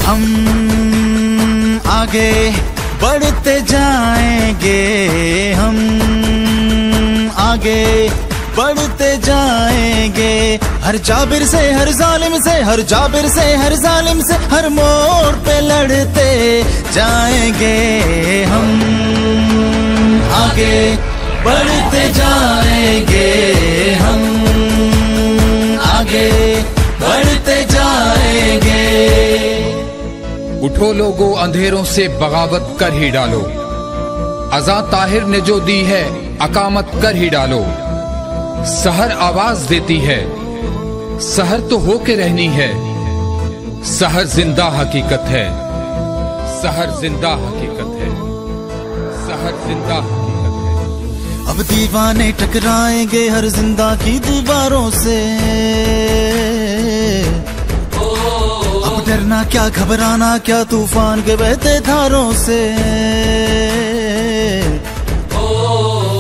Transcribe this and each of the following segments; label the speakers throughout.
Speaker 1: हम आगे बढ़ते जाएंगे, हम आगे बढ़ते जाएंगे। हर जाबिर से, हर जालिम से, हर जाबिर से, हर जालिम से, हर मोड़ पे लड़ते जाएंगे। हम आगे बढ़ते जाएंगे, हम आगे बढ़ते जाएंगे।
Speaker 2: उठो लोगों, अंधेरों से बगावत कर ही डालो। आजाद ताहिर ने जो दी है अकामत कर ही डालो। सहर आवाज देती है, सहर तो होके रहनी है। सहर जिंदा हकीकत है, सहर जिंदा हकीकत है, सहर जिंदा हकीकत है।
Speaker 1: अब दीवाने टकराएंगे हर जिंदा की दीवारों से। अब डरना क्या, घबराना क्या, तूफान के बहते धारों से।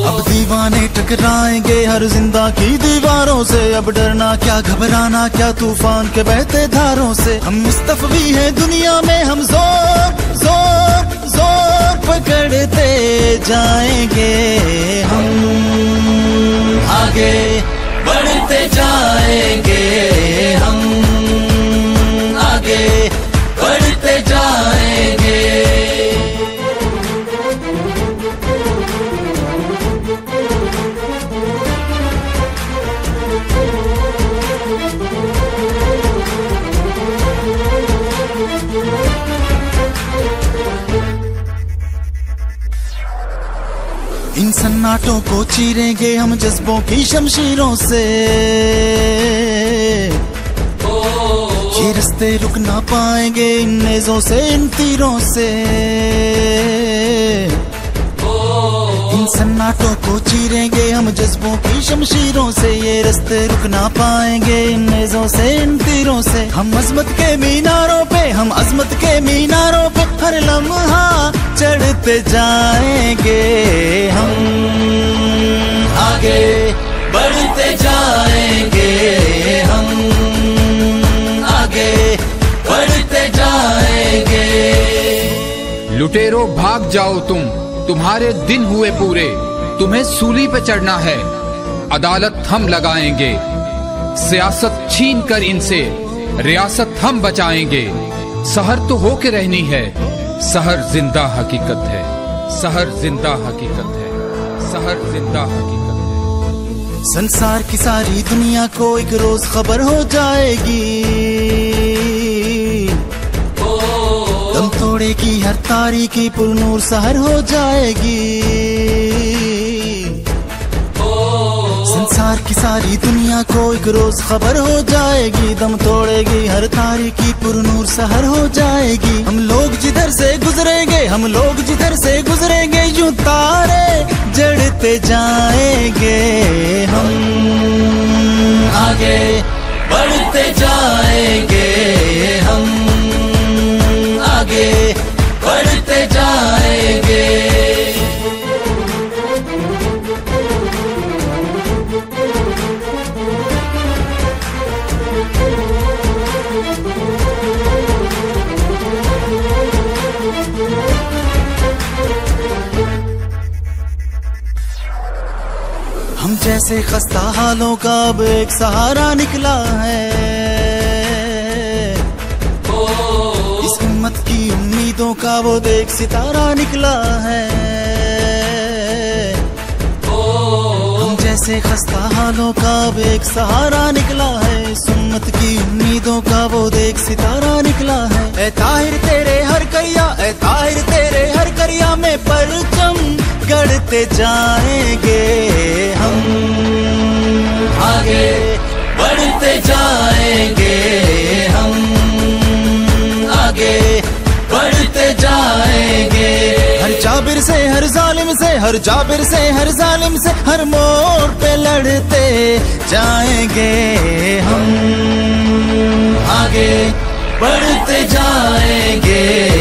Speaker 1: अब दीवाने टकराएंगे हर जिंदा की दीवारों से। अब डरना क्या, घबराना क्या, तूफान के बहते धारों से। हम मुस्तफवी हैं दुनिया में, हम जोर जोर जोर पकड़ते जाएंगे। हम आगे बढ़ते जाएंगे, हम आगे बढ़ते जाएंगे। इन सन्नाटों को चीरेंगे हम जज्बों की शमशीरों से। ये रास्ते रुक ना पाएंगे इन नेज़ों से, इन तीरों से। इन सन्नाटों को चीरेंगे हम जज्बों की शमशीरों से। ये रास्ते रुक ना पाएंगे इन नेज़ों से, इन तीरों से। हम अजमत के मीनारों पे, हम अजमत के मीनारों पे हर लम्हा चढ़ते जाएंगे। हम आगे बढ़ते जाएंगे, हम आगे बढ़ते जाएंगे।
Speaker 2: लुटेरो भाग जाओ तुम, तुम्हारे दिन हुए पूरे। तुम्हें सूली पे चढ़ना है, अदालत हम लगाएंगे। सियासत छीन कर इनसे रियासत हम बचाएंगे। सहर तो होके रहनी है, सहर जिंदा हकीकत है, सहर जिंदा हकीकत है, सहर जिंदा हकीकत है।
Speaker 1: संसार की सारी दुनिया को एक रोज खबर हो जाएगी। दम तोड़ेगी हर तारीकी, पुरनूर सहर हो जाएगी। संसार की सारी दुनिया को एक रोज खबर हो जाएगी। दम तोड़ेगी हर तारीकी, पुरनूर सहर हो जाएगी। हम लोग जिधर से गुजरेंगे, हम लोग जिधर से गुजरेंगे, यूं तारे जड़ते जाएंगे। हम आगे बढ़ते जाएंगे, हम आगे बढ़ते जाएंगे। हम जैसे खस्ता हालों का अब एक सहारा निकला है। इस हिम्मत की उम्मीदों का वो देख सितारा निकला है। हम जैसे खस्ता हालों का अब एक सहारा निकला है। इस हिम्मत की उम्मीदों का वो देख सितारा निकला है। ए ताहिर तेरे हर करिया, ए ताहिर तेरे हर करिया में परचम गढ़ते जाएंगे। हम आगे बढ़ते जाएंगे, हम आगे बढ़ते जाएंगे। हर जाबिर से, हर जालिम से, हर जाबिर से, हर जालिम से, हर मोड़ पे बढ़ते जाएंगे हम, आगे बढ़ते जाएंगे।